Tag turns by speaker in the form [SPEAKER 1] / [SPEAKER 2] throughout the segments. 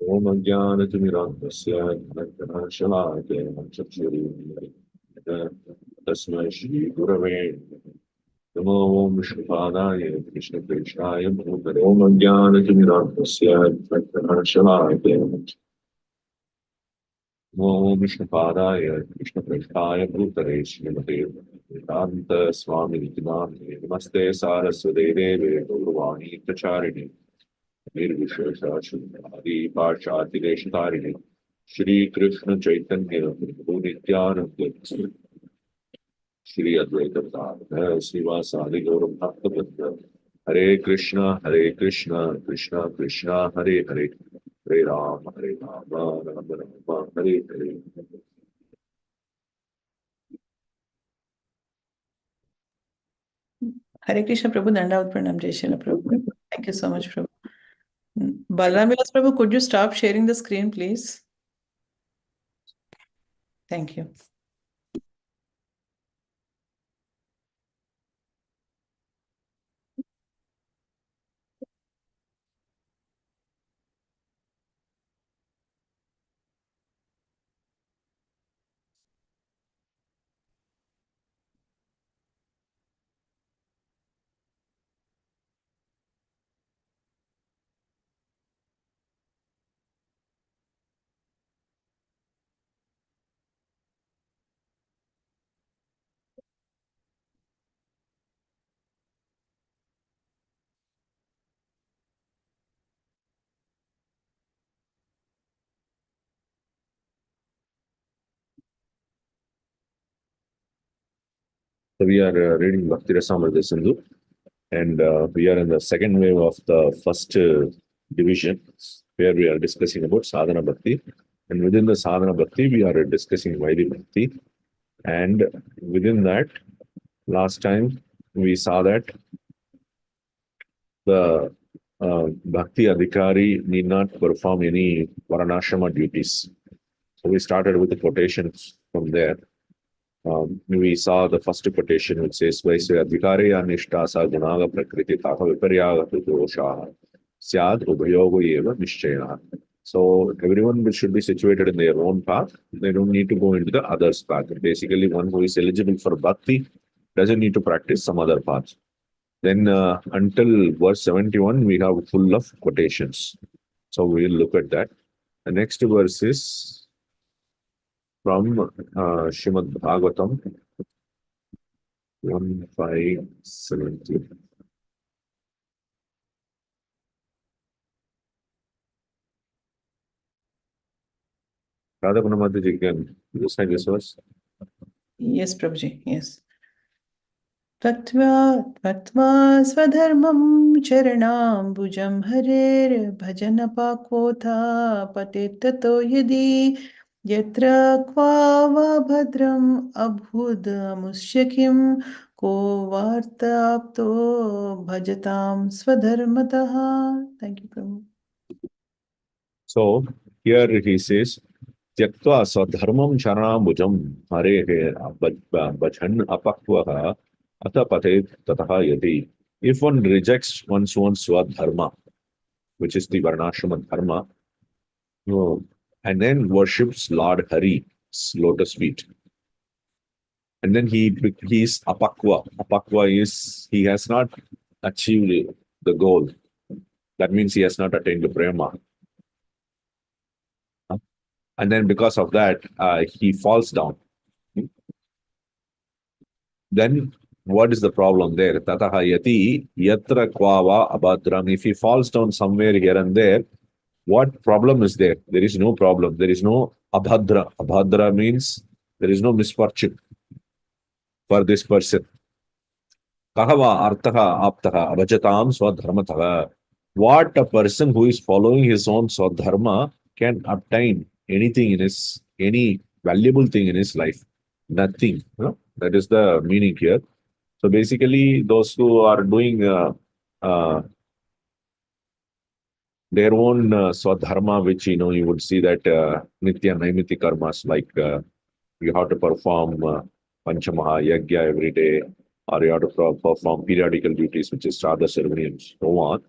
[SPEAKER 1] Om Jnana-timirandasya Jnana-shalakeya Chakshuri Tasmai Shri Gurave Namo Om Vishnupadaya Krishna Krishnaya Bhutale Om Jnana-timirandasya Jnana-shalakeya Namo Vishnupadaya Krishna Krishnaya Bhutale Srimate Vedanta Swami Nityanande Namaste Saraswate Deve Gurvani Pracharini Nirvishesha Parshatideshtarini Shri Krishna Chaitanya Prabhu Nityananda Shri Advaita Gadadhara Srivasadi Gauram Bhakta Hare Krishna Krishna Krishna Hare Hare Hare Rama Rama Rama Hare Hare.
[SPEAKER 2] Hare Krishna Prabhu, Dandavat Pranam Jai Srila Prabhu. Thank you so much, Prabhu. Balaram Vilas Prabhu, could you stop sharing the screen, please? Thank you.
[SPEAKER 1] So we are reading Bhakti Rasāmṛta Sindhu, and we are in the second wave of the first division, where we are discussing about Sadhana Bhakti. And within the Sadhana Bhakti, we are discussing Vaidhi Bhakti. And within that, last time we saw that the Bhakti Adhikari need not perform any Varanashrama duties. So we started with the quotations from there. We saw the first quotation which says, Vaisya Adhikari Anishtasa Gunaga Prakriti Taka Viparyaga Dosha Syad Ubhayogo Eva Nishchaya. So everyone should be situated in their own path. They don't need to go into the other's path. Basically, one who is eligible for bhakti doesn't need to practice some other path. Then until verse 71, we have full of quotations. So we'll look at that. The next verse is from Srimad Bhagavatam 1,570. Radha Purnamati can you sign this verse?
[SPEAKER 2] Yes, Prabhuji, yes. Tattva swadharmam charanambujam harer bhajanapakvotha patetato yadi yatra kvava bhadram abhud musyakim ko vartapto bhajatam swadharmataha. Thank you, Prabhu.
[SPEAKER 1] So here he says, Tyaktva swadharmam charanambujam harehe bhajan apakvaha atapate tataha yadi. If one rejects one's own swadharma, which is the Varnashrama dharma, and then worships Lord Hari's lotus feet, and then he is apakva. Apakva is he has not achieved the goal. That means he has not attained the prema. And then because of that, he falls down. Then what is the problem there? Tataha yati yatra kvava abhadram. If he falls down somewhere here and there, what problem is there? There is no problem. There is no abhadra. Abhadra means there is no misfortune for this person. Kahava artaha aptaha abhajatam swadharmataha. What a person who is following his own swadharma can obtain anything in his, any valuable thing in his life. Nothing. That is the meaning here. So basically, those who are doing their own swadharma, which you would see that nitya naimiti karmas, like you have to perform panchamaha yagya every day, or you have to perform periodical duties, which is Shraddha ceremony and so on.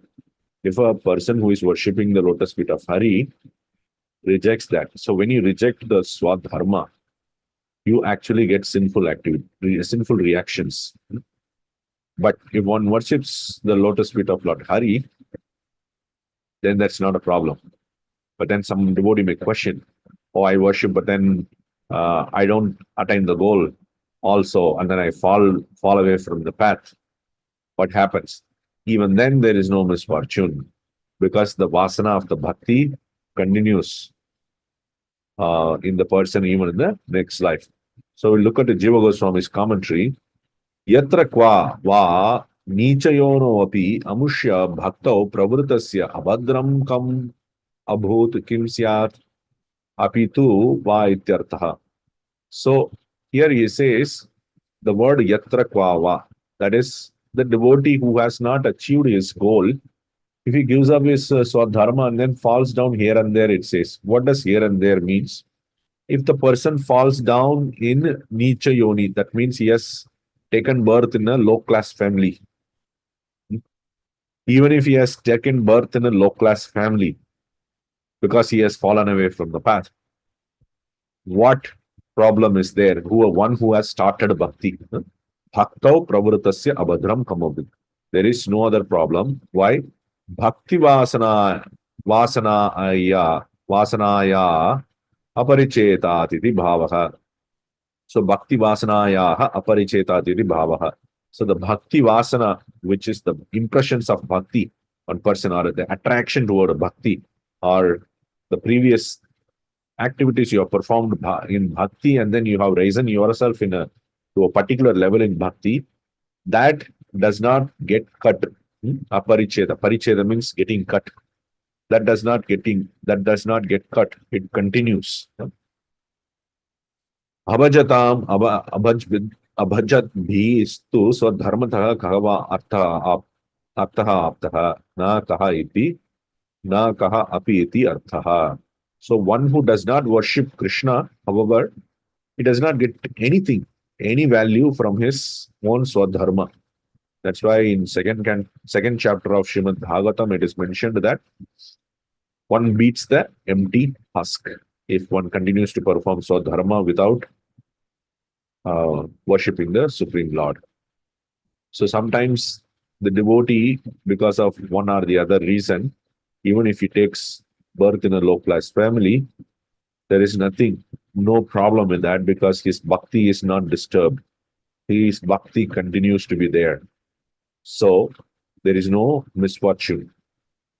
[SPEAKER 1] If a person who is worshipping the lotus feet of Hari rejects that. So when you reject the swadharma, you actually get sinful activity, sinful reactions. But if one worships the lotus feet of Lord Hari, then that's not a problem. But then some devotee may question, oh, I worship, but then I don't attain the goal also, and then I fall away from the path. What happens? Even then there is no misfortune, because the vasana of the bhakti continues in the person even in the next life. So we look at the Jiva Goswami's commentary. Yatra kwa va nichayono api amushya bhaktau pravrutasya abhadram kam abhut kim syat apitu va ityartha. So here he says the word yatra kwa va, that is the devotee who has not achieved his goal. If he gives up his swadharma and then falls down here and there, it says, what does here and there means? If the person falls down in Nicha Yoni, that means he has taken birth in a low class family. Even if he has taken birth in a low class family, because he has fallen away from the path, what problem is there? One who has started bhakti. Bhaktau pravrutasya abhadram kamabhit. There is no other problem. Why? Bhakti vasanaya aparichetatiti bhavaha. So bhakti vasanaya aparichetatiti bhavaha. So the bhakti vasana, which is the impressions of bhakti on person, or the attraction toward bhakti, or the previous activities you have performed in bhakti, and then you have risen yourself to a particular level in bhakti, that does not get cut. Aparicheda. Paricheda means getting cut. That does not get cut. It continues. Abhajatam abhajat bhistu swadharmatah kahava artha aptaha na kaha iti na kaha api iti arthaha. So one who does not worship Krishna, however, he does not get anything, any value from his own swadharma. That's why in second chapter of Srimad Bhagavatam, it is mentioned that one beats the empty husk if one continues to perform swadharma without worshipping the Supreme Lord. So sometimes the devotee, because of one or the other reason, even if he takes birth in a low class family, there is no problem with that, because his bhakti is not disturbed. His bhakti continues to be there. So there is no misfortune.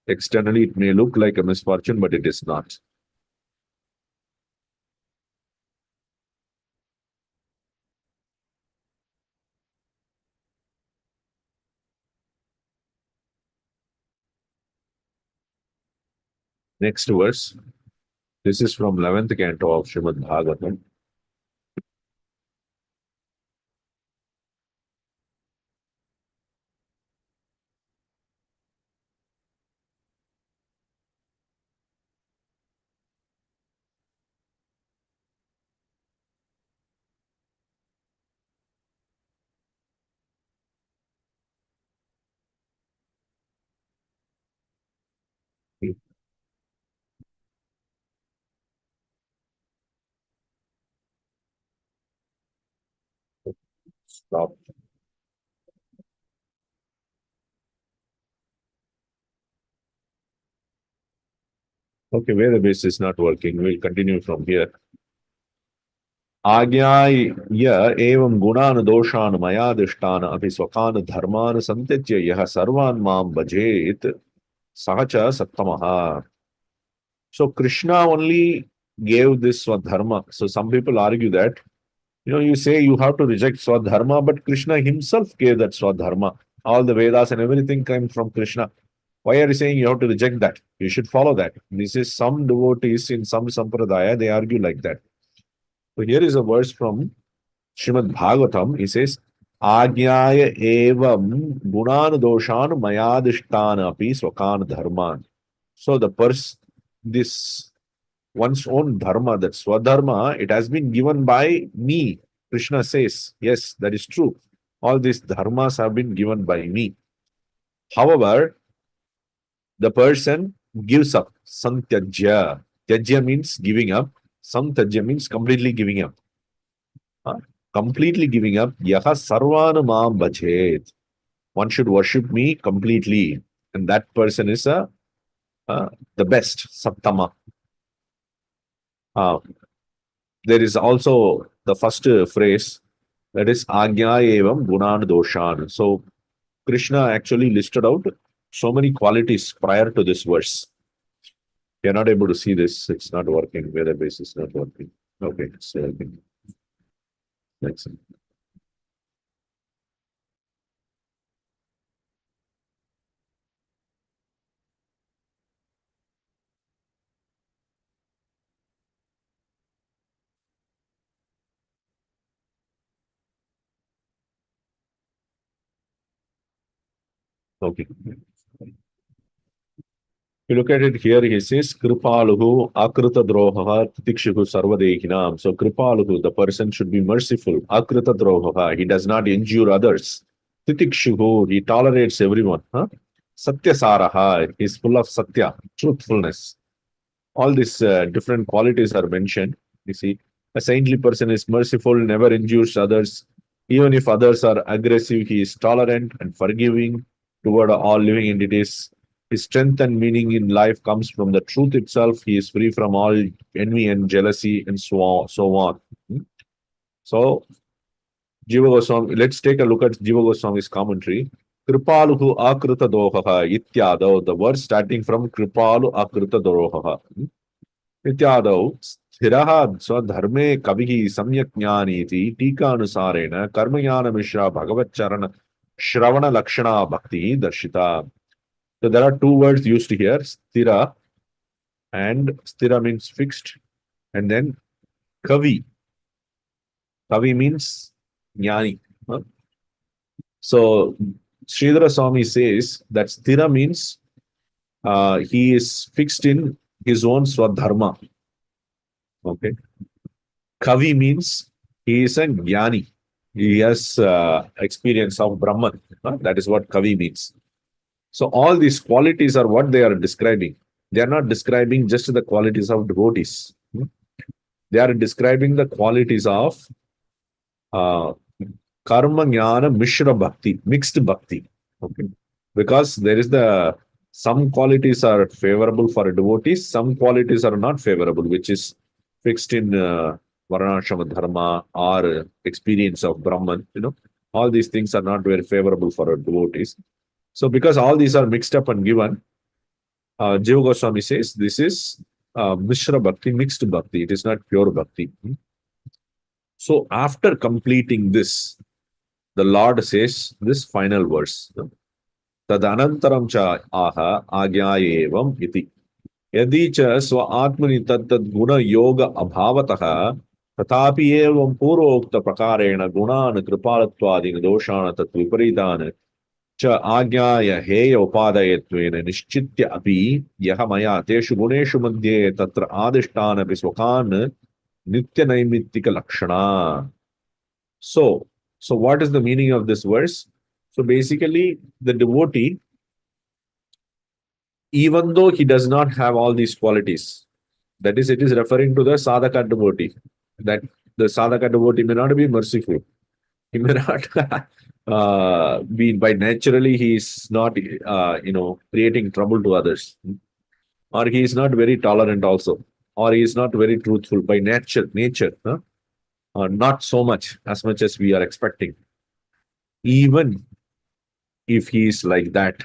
[SPEAKER 1] Externally, it may look like a misfortune, but it is not. Next verse. This is from 11th canto of Srimad Bhagavatam. Stop. Okay, where the base is not working, we'll continue from here. आज्ञाय एवं गुणान दोषान मया दिष्टान अपि स्वकान धर्मान संत्यज्य यह सर्वान् मां भजेत सह च सत्तमः. So Krishna only gave this swadharma. So some people argue that, you say you have to reject swadharma, but Krishna himself gave that swadharma. All the Vedas and everything came from Krishna. Why are you saying you have to reject that? You should follow that. This is some devotees in some sampradaya, they argue like that. So here is a verse from Srimad Bhagavatam. He says, Ajnaya evam gunan doshan mayadishtana api swakan dharman. So this one's own dharma, that swadharma, it has been given by me. Krishna says, yes, that is true. All these dharmas have been given by me. However, the person gives up, santyajya. Tyajya means giving up. Samtyajya means completely giving up. Completely giving up. Yaha sarvana maam bhajet. One should worship me completely. And that person is the best, Sattama. There is also the first phrase, that is Agya evam gunan doshan. So Krishna actually listed out so many qualities prior to this verse. You're not able to see this. It's not working. Database is not working. Okay, it's working. Next. Okay. You look at it here, he says, Kripaluhu Akrita Drohaha Tikshuhu Sarvadehinam. So Kripaluhu, the person should be merciful. Akrita Drohaha, he does not injure others. Titikshuhu, he tolerates everyone. Satya Saraha, he is full of Satya, truthfulness. All these different qualities are mentioned. You see, a saintly person is merciful, never injures others. Even if others are aggressive, he is tolerant and forgiving toward all living entities. His strength and meaning in life comes from the truth itself. He is free from all envy and jealousy and so on. So, Jiva Goswami, let's take a look at Jiva Goswami's commentary. Kripaluhu akrita dohaha ityado, the word starting from Kripalu akrita dohaha. इत्यादौ स्थिरः स्वधर्मे कविः सम्यक् ज्ञानीति टीकानुसारेण कर्मज्ञानमिश्रा भगवच्चरण श्रवणलक्षणा भक्तिः दर्शिता. So there are two words used here, sthira, and sthira means fixed, and then kavi. Kavi means jnani. So Sridhara Swami says that sthira means he is fixed in his own swadharma. Okay. Kavi means he is a jnani. He has experience of Brahman. That is what Kavi means. So all these qualities are what they are describing. They are not describing just the qualities of devotees. They are describing the qualities of karma jnana mishra bhakti, mixed bhakti. Okay. Because there is some qualities are favorable for devotees, some qualities are not favorable, which is fixed in Varnashrama dharma or experience of Brahman. All these things are not very favorable for devotees. So because all these are mixed up and given, Jiva Goswami says this is Mishra Bhakti, mixed Bhakti. It is not pure Bhakti. So after completing this, the Lord says this final verse. Tadanantaram cha aha agyayevam iti. Yadi cha swa atmani tattad guna yoga abhavatah tatapi evam purokta prakarena gunan kripalattvadin doshana tat viparitan च आज्ञाय हेय उपादयत्वेन निश्चित्य अपि यह मया तेषु गुणेषु मध्ये तत्र आदिष्टानपि स्वकान् नित्यनैमित्तिक लक्षणा. So what is the meaning of this verse? So basically, the devotee, even though he does not have all these qualities, that is, it is referring to the sadhaka devotee, that the sadhaka devotee may not be merciful. He may not be, by naturally, he is not, creating trouble to others. Or he is not very tolerant also. Or he is not very truthful by nature. Not so much, as much as we are expecting. Even if he is like that,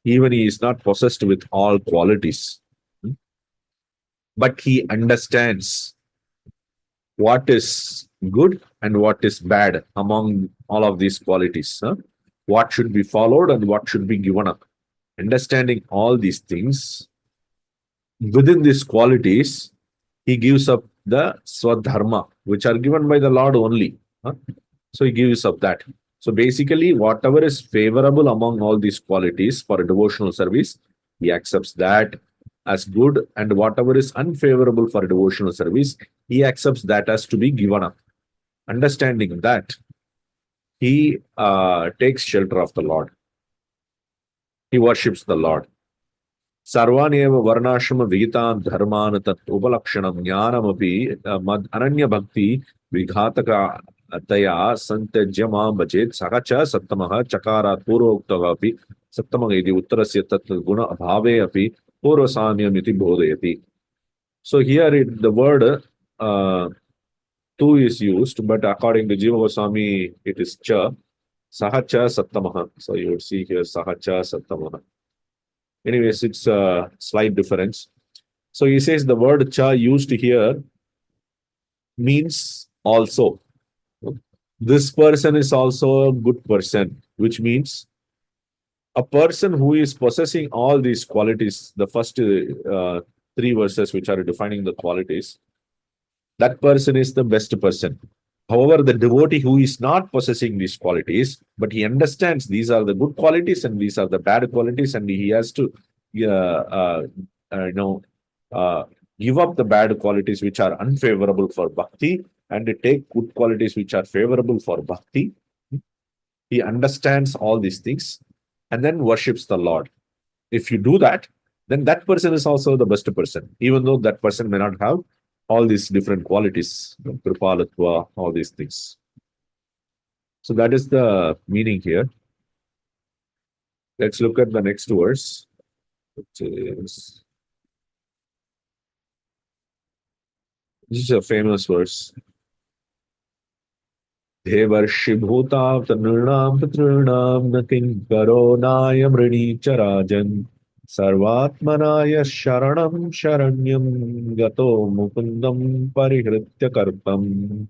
[SPEAKER 1] even he is not possessed with all qualities, but he understands what is good and what is bad among all of these qualities. What should be followed and what should be given up. Understanding all these things, within these qualities, he gives up the swadharma, which are given by the Lord only. So he gives up that. So basically, whatever is favorable among all these qualities for a devotional service, he accepts that as good, and whatever is unfavorable for a devotional service, he accepts that as to be given up. Understanding that, he takes shelter of the Lord. He worships the Lord. Sarvaneva varnashrama vigitan dharman tat upalakshanam jnanamapi mad ananya bhakti vighataka taya santyajyama bhajet sahacha sattamaha chakarat purvoktavapi sattamaha iti uttarasya tat guna bhave api purvasamyam iti bodhayati. So here the word tu is used, but according to Jiva Goswami, it is cha, sahacha sattamaha. So you would see here sahacha sattamaha. Anyways, it's a slight difference. So he says the word cha used here means also. This person is also a good person, which means a person who is possessing all these qualities, the first three verses which are defining the qualities, that person is the best person. However, the devotee who is not possessing these qualities, but he understands these are the good qualities and these are the bad qualities, and he has to, give up the bad qualities which are unfavorable for bhakti and take good qualities which are favorable for bhakti. He understands all these things and then worships the Lord. If you do that, then that person is also the best person, even though that person may not have all these different qualities, kripalatva, all these things. So that is the meaning here. Let's look at the next verse, which is, this is a famous verse. Devarshi bhuta tanurnam patrurnam naking karo nayam rini charajan sarvatmanaya sharanam sharanyam gato mukundam parihritya karpam.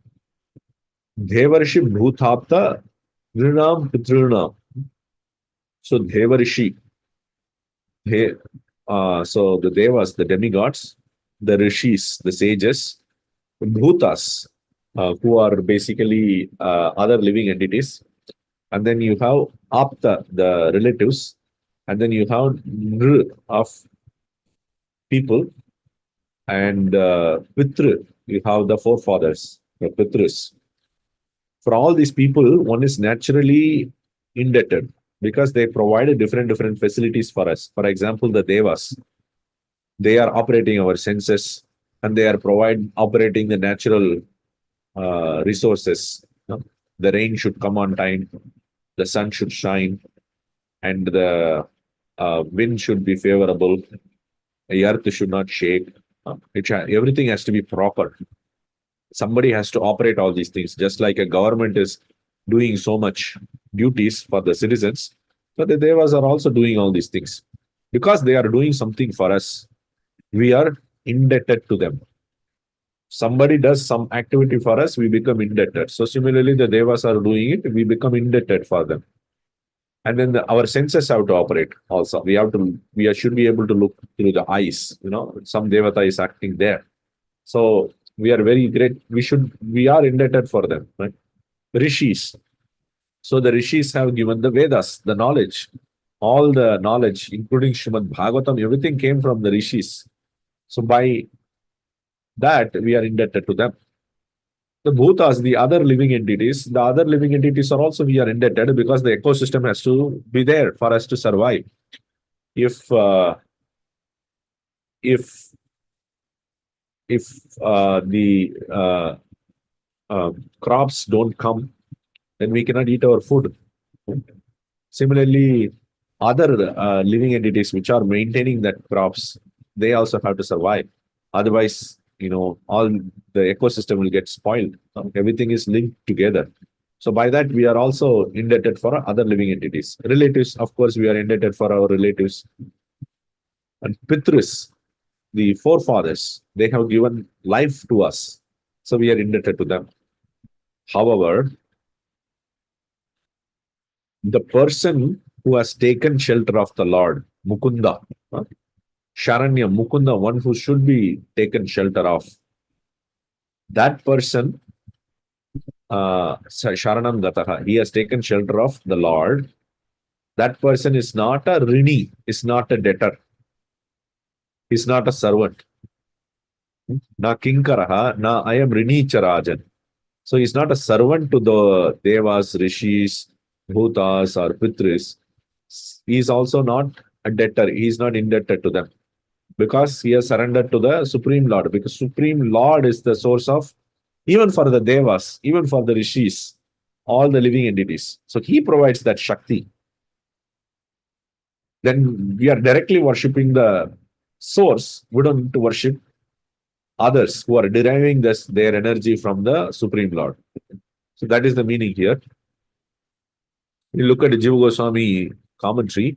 [SPEAKER 1] Devarshi bhutapta nrinam pitrunam. So Devarshi, so the devas, the demigods, the rishis, the sages, bhutas, who are basically other living entities, and then you have apta, the relatives, and then you have nr of people, and pitru, you have the forefathers, the pitrus. For all these people, one is naturally indebted because they provided different facilities for us. For example, the devas, they are operating our senses and they are operating the natural resources. The rain should come on time, the sun should shine, and the wind should be favorable. The earth should not shake. Everything has to be proper. Somebody has to operate all these things, just like a government is doing so much duties for the citizens. So the devas are also doing all these things. Because they are doing something for us, we are indebted to them. Somebody does some activity for us, we become indebted. So similarly, the devas are doing it, we become indebted for them. And then our senses have to operate also. We should be able to look through the eyes. Some devata is acting there. So we are very great. We are indebted for them, right? Rishis. So the rishis have given the Vedas, the knowledge. All the knowledge, including Srimad Bhagavatam, everything came from the rishis. So by that, we are indebted to them. The bhutas, the other living entities, are also we are indebted because the ecosystem has to be there for us to survive. If the crops don't come, then we cannot eat our food. Similarly, other living entities which are maintaining that crops, they also have to survive. Otherwise, all the ecosystem will get spoiled. Everything is linked together. So by that, we are also indebted for other living entities. Relatives, of course, we are indebted for our relatives. And Pitrus, the forefathers, they have given life to us. So we are indebted to them. However, the person who has taken shelter of the Lord, Mukunda, Sharanya, Mukunda, one who should be taken shelter of, that person, Sharanam Gataha, he has taken shelter of the Lord. That person is not a rini, is not a debtor, is not a servant. Na kinkaraha, na I am rini charajan. So he's not a servant to the devas, rishis, bhutas, or pitris. He is also not a debtor. He is not indebted to them because he has surrendered to the Supreme Lord. Because Supreme Lord is the source of, even for the Devas, even for the Rishis, all the living entities. So he provides that Shakti. Then we are directly worshipping the source. We don't need to worship others who are deriving their energy from the Supreme Lord. So that is the meaning here. You look at the Jiva Goswami commentary.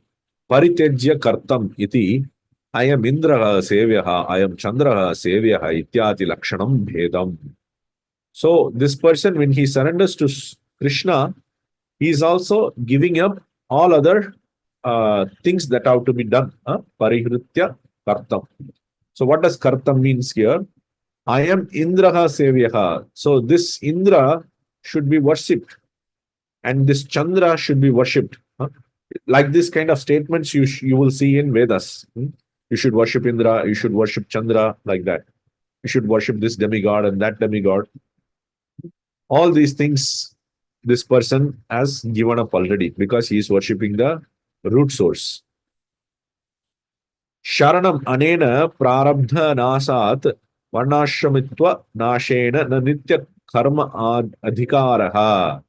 [SPEAKER 1] Paritejya kartam iti ayam indraha sevyaha ayam chandraha sevyaha ityati lakshanam bhedam. So this person, when he surrenders to Krishna, he is also giving up all other things that have to be done. Parihritya kartam. So what does kartam means here? I am indraha sevyaha. So this Indra should be worshipped. And this Chandra should be worshipped. Like this kind of statements you will see in Vedas. You should worship Indra, you should worship Chandra, like that. You should worship this demigod and that demigod. All these things this person has given up already because he is worshipping the root source. Sharanam anena prarabdha nasat varnashramitva nashena na nitya karma adhikaraha.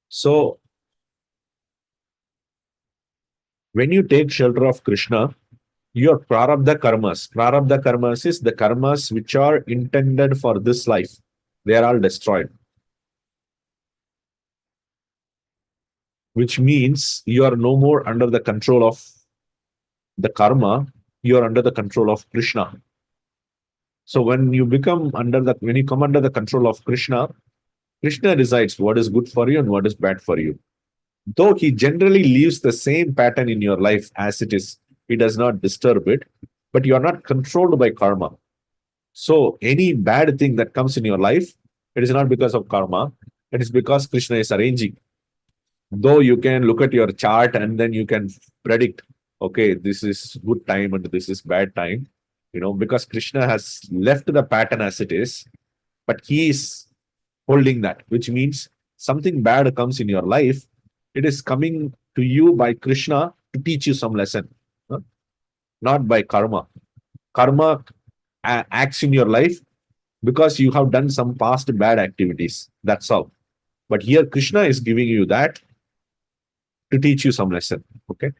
[SPEAKER 1] So, when you take shelter of Krishna, your prarabdha karmas. Prarabdha karmas is the karmas which are intended for this life. They are all destroyed. Which means you are no more under the control of the karma, you are under the control of Krishna. So when you come under the control of Krishna, Krishna decides what is good for you and what is bad for you. Though he generally leaves the same pattern in your life as it is, he does not disturb it, but you are not controlled by karma. So any bad thing that comes in your life, it is not because of karma, it is because Krishna is arranging. Though you can look at your chart and then you can predict, okay, this is good time and this is bad time, because Krishna has left the pattern as it is, but he is holding that, which means something bad comes in your life, it is coming to you by Krishna to teach you some lesson, not by karma. Karma acts in your life because you have done some past bad activities. That's all. But here Krishna is giving you that to teach you some lesson. Okay.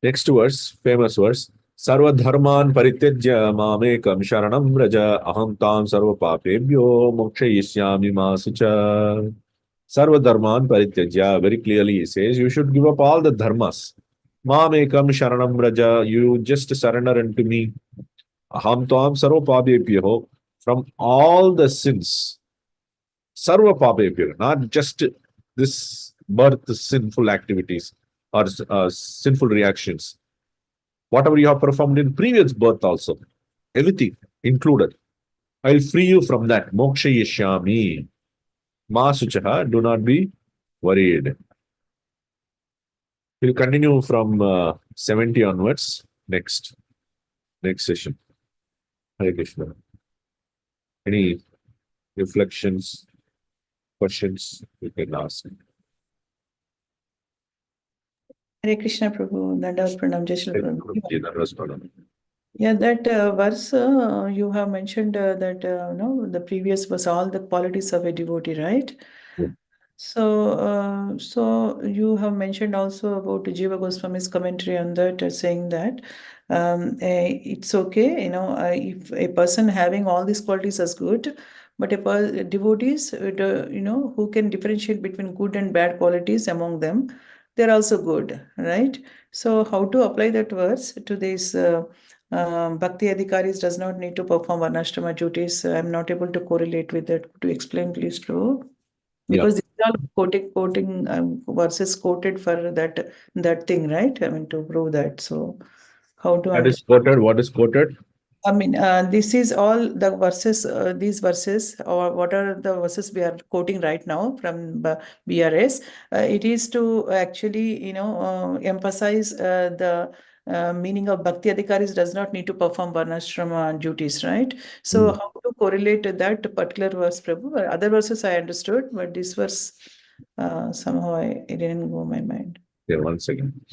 [SPEAKER 1] Next verse, famous verse. Sarva dharman parityajya mamekam sharanam raja aham tam sarva papebhyo mokshayishyami masucha. Sarva dharman parityajya, very clearly he says, you should give up all the dharmas. Mamekam sharanam raja, you just surrender unto me. Aham tam sarva papebhyo, from all the sins. Sarva papebhyo, not just this birth sinful activities or sinful reactions. Whatever you have performed in previous birth also, everything included. I will free you from that. Moksha yashyami. Ma suchaha, do not be worried. We'll continue from 70 onwards next session. Hare Krishna. Any reflections, questions you can ask?
[SPEAKER 2] Hare Krishna Prabhu, Dandavat Pranam, Jai Shri Prabhu. Yeah, that verse you have mentioned that the previous was all the qualities of a devotee, right?
[SPEAKER 1] Yeah.
[SPEAKER 2] So you have mentioned also about Jiva Goswami's commentary on that, saying that it's okay, if a person having all these qualities is good, but a devotees, who can differentiate between good and bad qualities among them, they're also good, right? So how to apply that verse to this Bhakti Adhikaris does not need to perform Varnashrama duties. I'm not able to correlate with that. Could you explain, please, Prabhu? Because these are quoting verses quoted for that thing, right? I mean, to prove that. So how to
[SPEAKER 1] That is quoted. What is quoted?
[SPEAKER 2] I mean, this is all the verses, these verses, or what are the verses we are quoting right now from BRS. It is to actually, emphasize the meaning of Bhakti Adhikaris does not need to perform Varnashrama duties, right? So how to correlate that particular verse, Prabhu? Other verses I understood, but this verse, Somehow it didn't go my mind.
[SPEAKER 1] Here, one second.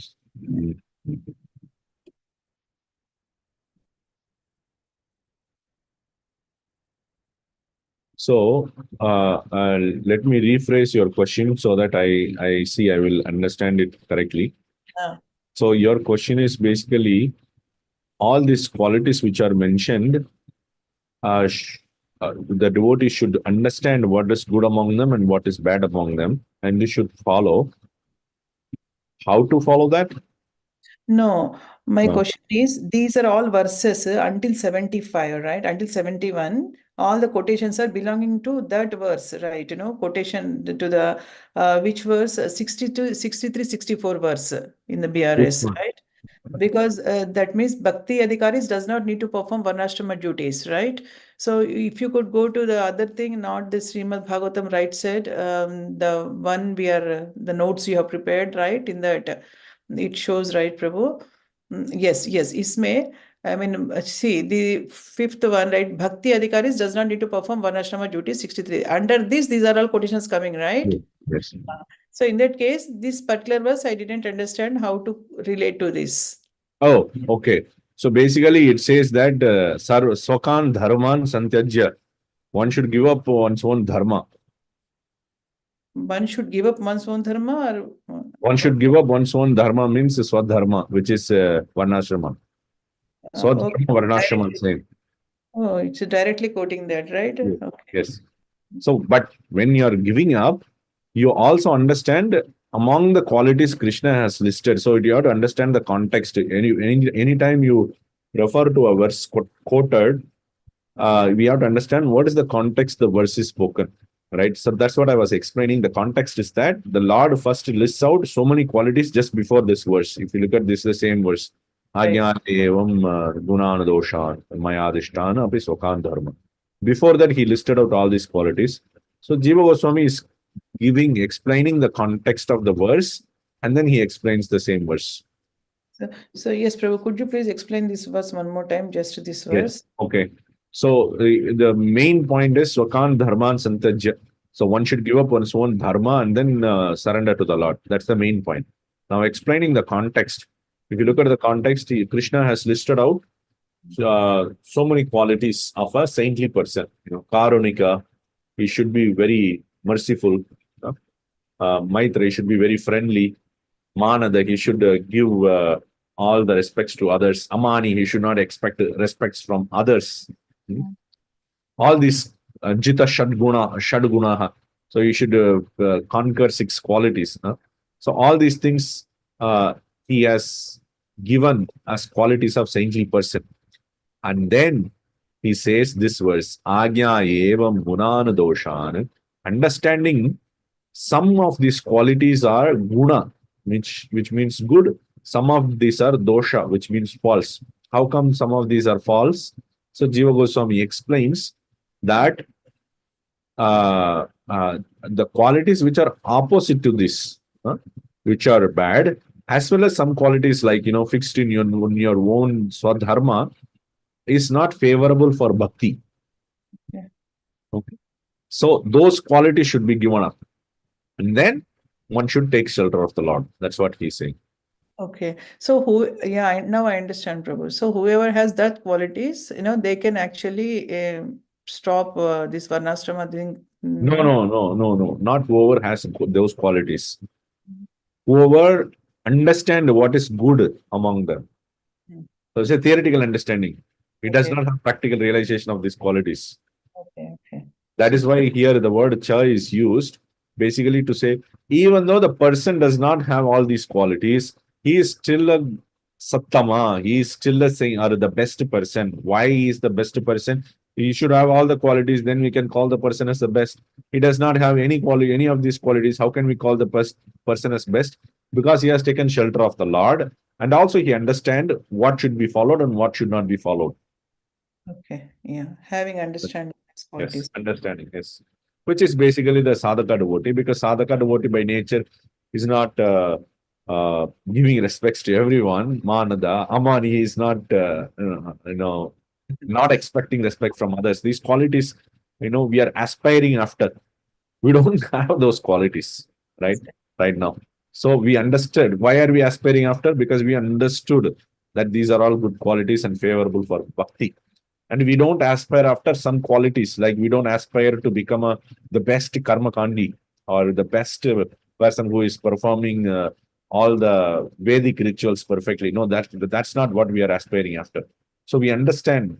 [SPEAKER 1] So, let me rephrase your question so that I see I will understand it correctly.
[SPEAKER 2] Ah.
[SPEAKER 1] So, your question is basically all these qualities which are mentioned, the devotee should understand what is good among them and what is bad among them, and they should follow. How to follow that?
[SPEAKER 2] No, my
[SPEAKER 1] No.
[SPEAKER 2] question is these are all verses until 75, right? Until 71, all the quotations are belonging to that verse, right? Quotation to the which verse? 62, 63, 64 verse in the
[SPEAKER 1] Which
[SPEAKER 2] BRS,
[SPEAKER 1] one?
[SPEAKER 2] right? Because that means Bhakti Adhikaris does not need to perform Varnashrama duties, right? So if you could go to the other thing, not the Srimad Bhagavatam right side, the one the notes you have prepared, right? In that it shows, right, Prabhu? Yes, yes, Isme. I mean, see, the fifth one, right? Bhakti Adhikaris does not need to perform Varnashrama duties, 63. Under this, these are all quotations coming, right?
[SPEAKER 1] Yes.
[SPEAKER 2] So in that case, this particular verse, I didn't understand how to relate to this.
[SPEAKER 1] Oh, okay. So basically, it says that Swakan Dharman Santyajya. One should give up one's own dharma.
[SPEAKER 2] One should give up one's own dharma, or
[SPEAKER 1] One should
[SPEAKER 2] what?
[SPEAKER 1] give up one's own dharma means Swadharma, which is Varnashrama.
[SPEAKER 2] Okay.
[SPEAKER 1] Swadharma, Varnashrama, same.
[SPEAKER 2] Oh, it's directly quoting that, right?
[SPEAKER 1] Yeah.
[SPEAKER 2] Okay.
[SPEAKER 1] Yes. So, but when you are giving up, you also understand among the qualities Krishna has listed. So you have to understand the context. Anytime you refer to a verse quoted, we have to understand what is the context the verse is spoken. Right. So that's what I was explaining. The context is that the Lord first lists out so many qualities just before this verse. If you look at this, the same verse.
[SPEAKER 2] Right.
[SPEAKER 1] Ajnana evam gunana doshan mayadishtana api sokan dharma. Before that, he listed out all these qualities. So Jiva Goswami is explaining the context of the verse, and then he explains the same verse.
[SPEAKER 2] So yes, Prabhu, could you please explain this verse one more time, just this
[SPEAKER 1] Yes.
[SPEAKER 2] verse?
[SPEAKER 1] Okay. So the main point is Swakan Dharman Santajya. So one should give up one's own dharma and then surrender to the Lord. That's the main point. Now explaining the context. If you look at the context, Krishna has listed out so many qualities of a saintly person. Karunika, he should be very merciful. Maitra, he should be very friendly. Manada, he should give all the respects to others. Amani, he should not expect respects from others. All these Jita Shadguna. So you should conquer 6 qualities. So all these things he has given as qualities of saintly person. And then he says this verse, Agya evam gunana doshan, understanding some of these qualities are guna, which means good. Some of these are dosha, which means false. How come some of these are false? So Jiva Goswami explains that the qualities which are opposite to this, which are bad, as well as some qualities like fixed in your own swadharma, is not favorable for bhakti.
[SPEAKER 2] Yeah.
[SPEAKER 1] Okay. So those qualities should be given up. And then one should take shelter of the Lord. That's what he's saying.
[SPEAKER 2] Okay. So now I understand, Prabhu. So whoever has that qualities, they can actually stop this Varnashrama thing.
[SPEAKER 1] No. Not whoever has those qualities. Whoever understand what is good among them. So it's a theoretical understanding. He does
[SPEAKER 2] Okay.
[SPEAKER 1] not have practical realization of these qualities.
[SPEAKER 2] Okay.
[SPEAKER 1] That is why here the word cha is used basically to say, even though the person does not have all these qualities, he is still a sattama. He is still a saying, or the best person. Why he is the best person? He should have all the qualities, then we can call the person as the best. He does not have any quality, any of these qualities. How can we call the person as best? Because he has taken shelter of the Lord, and also he understand what should be followed and what should not be followed.
[SPEAKER 2] Okay. Yeah. Having understanding these
[SPEAKER 1] Yes,
[SPEAKER 2] qualities.
[SPEAKER 1] understanding, yes. Which is basically the sadhaka devotee, because sadhaka devotee by nature is not giving respects to everyone. Manada, Amani is not, not expecting respect from others. These qualities, we are aspiring after. We don't have those qualities. right? Right now. So we understood. Why are we aspiring after? Because we understood that these are all good qualities and favorable for bhakti. And we don't aspire after some qualities, like we don't aspire to become the best karma kandi or the best person who is performing all the Vedic rituals perfectly. No, that's not what we are aspiring after. So we understand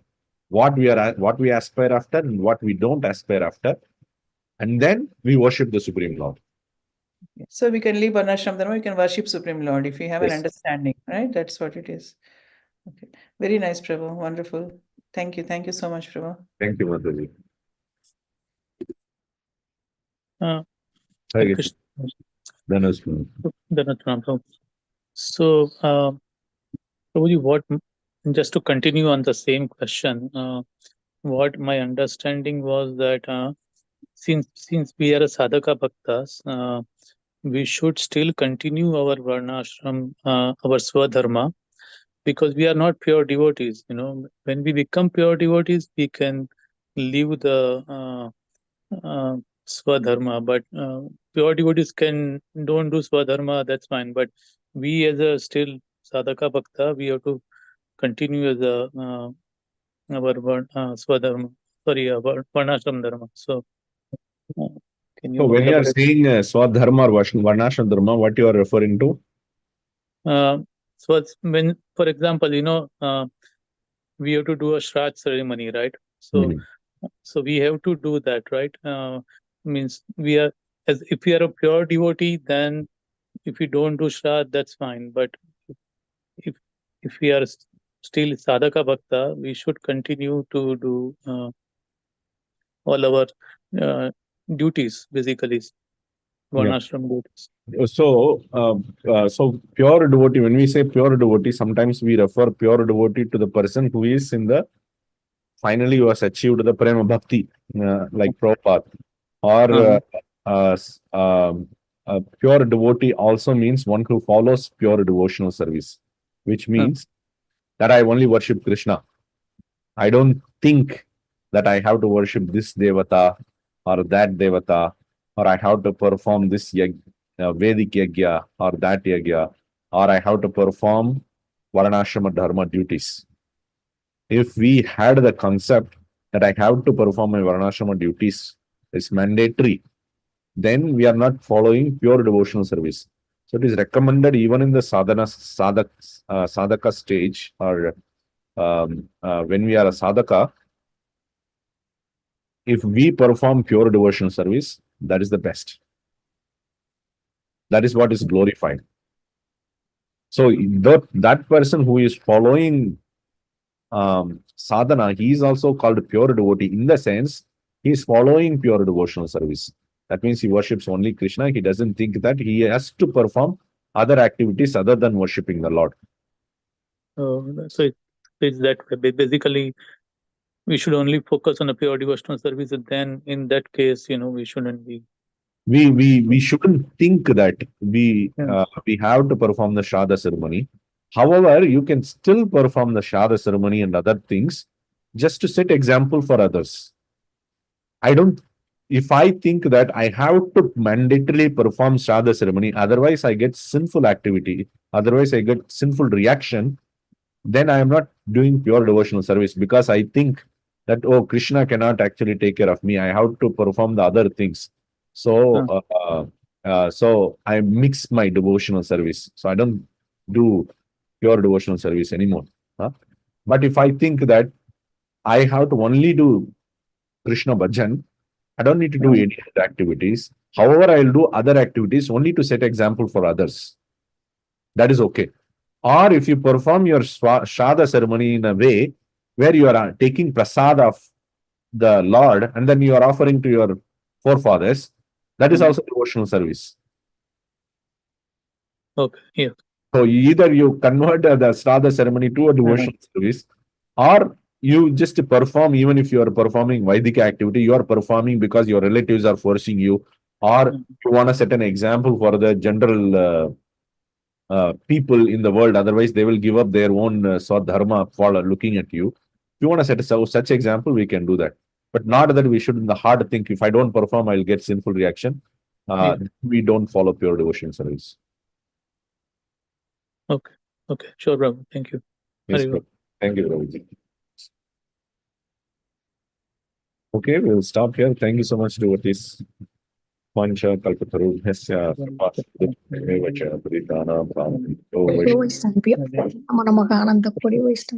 [SPEAKER 1] what we aspire after and what we don't aspire after, and then we worship the Supreme Lord.
[SPEAKER 2] So we can leave Varnashram Dharma, we can worship Supreme Lord if we have an
[SPEAKER 1] Yes.
[SPEAKER 2] understanding, right? That's what it is. Okay. Very nice, Prabhu. Wonderful. Thank you. Thank you so much, Prabhu.
[SPEAKER 1] Thank you, Mataji.
[SPEAKER 3] Hare Krishna. So, Prabhuji, just to continue on the same question, what my understanding was that since we are a sadhaka bhaktas, we should still continue our varnashram, our swadharma, because we are not pure devotees. When we become pure devotees, we can leave the swadharma, but pure devotees don't do swadharma, that's fine. But we as a still sadhaka bhakta, we have to continue as our swadharma, varnashram dharma. So can you
[SPEAKER 1] So when you are
[SPEAKER 3] elaborate?
[SPEAKER 1] saying Swadharma or Varnashram Dharma, what you are referring to?
[SPEAKER 3] So when, for example, we have to do a Shraddh ceremony, right? So we have to do that, right? Means we are, as if we are a pure devotee, then if we don't do Shraddh, that's fine. But if we are still sadhaka bhakta, we should continue to do all our duties, basically, varnashram duties.
[SPEAKER 1] So pure devotee, when we say pure devotee, sometimes we refer pure devotee to the person who is finally who has achieved the prema bhakti, like Prabhupada. Or pure devotee also means one who follows pure devotional service, which means that I only worship Krishna. I don't think that I have to worship this devata or that devata, or I have to perform this Vedic yagya or that yagya, or I have to perform Varnashrama dharma duties. If we had the concept that I have to perform my Varnashrama duties, it's mandatory, then we are not following pure devotional service. So it is recommended even in the sadhaka stage, or when we are a sadhaka, if we perform pure devotional service, that is the best. That is what is glorified. So that person who is following sadhana, he is also called pure devotee, in the sense he is following pure devotional service. That means he worships only Krishna. He doesn't think that he has to perform other activities other than worshipping the Lord.
[SPEAKER 3] So it's that way. Basically, we should only focus on a pure devotional service, and then in that case, we shouldn't be.
[SPEAKER 1] We shouldn't think that we have to perform the Shraddha ceremony. However, you can still perform the Shraddha ceremony and other things just to set example for others. If I think that I have to mandatorily perform Shraddha ceremony, otherwise I get sinful activity, otherwise I get sinful reaction, then I am not doing pure devotional service, because I think that, oh, Krishna cannot actually take care of me. I have to perform the other things. So, so I mix my devotional service. So I don't do pure devotional service anymore. But if I think that I have to only do Krishna bhajan, I don't need to do any other activities. However, I will do other activities only to set example for others. That is okay. Or if you perform your Shraddha ceremony in a way where you are taking prasad of the Lord and then you are offering to your forefathers, that is also devotional service.
[SPEAKER 3] Okay, yeah.
[SPEAKER 1] So either you convert the Shraddha ceremony to a devotional service, or you just perform. Even if you are performing Vaidika activity, you are performing because your relatives are forcing you, or you want to set an example for the general people in the world. Otherwise, they will give up their own Swadharma for looking at you. If you want to set such example, we can do that. But not that we should in the heart think, if I don't perform, I'll get sinful reaction. We don't follow pure devotion service.
[SPEAKER 3] Okay. Okay. Sure, Prabhu. Thank you.
[SPEAKER 1] Yes,
[SPEAKER 3] Hari Om.
[SPEAKER 1] Prabhu. Thank you, Prabhuji. Okay, we'll stop here. Thank you so much, devotees. Pancha Kalpatarubhyasya Sarvasya Pritana Bhavanto
[SPEAKER 4] Namaka Ananda Kodi Wisdom.